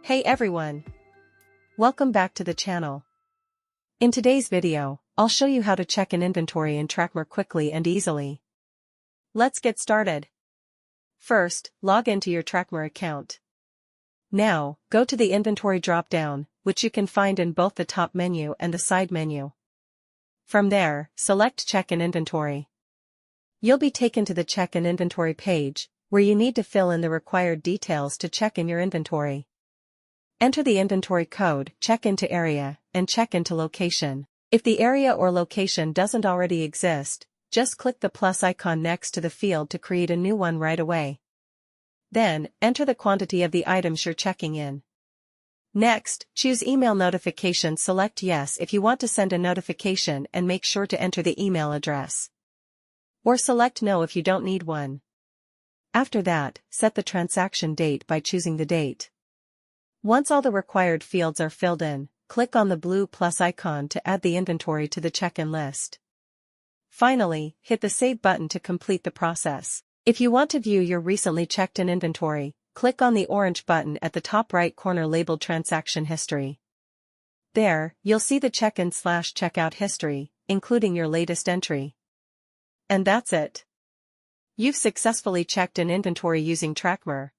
Hey everyone! Welcome back to the channel. In today's video, I'll show you how to check an inventory in Tracmor quickly and easily. Let's get started. First, log into your Tracmor account. Now, go to the inventory drop-down, which you can find in both the top menu and the side menu. From there, select Check an Inventory. You'll be taken to the Check an Inventory page, where you need to fill in the required details to check in your inventory. Enter the inventory code, check into area, and check into location. If the area or location doesn't already exist, just click the plus icon next to the field to create a new one right away. Then, enter the quantity of the items you're checking in. Next, choose Email Notification. Select Yes if you want to send a notification and make sure to enter the email address. Or select No if you don't need one. After that, set the transaction date by choosing the date. Once all the required fields are filled in, click on the blue plus icon to add the inventory to the check-in list. Finally, hit the Save button to complete the process. If you want to view your recently checked-in inventory, click on the orange button at the top right corner labeled Transaction History. There, you'll see the check-in/checkout history, including your latest entry. And that's it. You've successfully checked an inventory using Tracmor.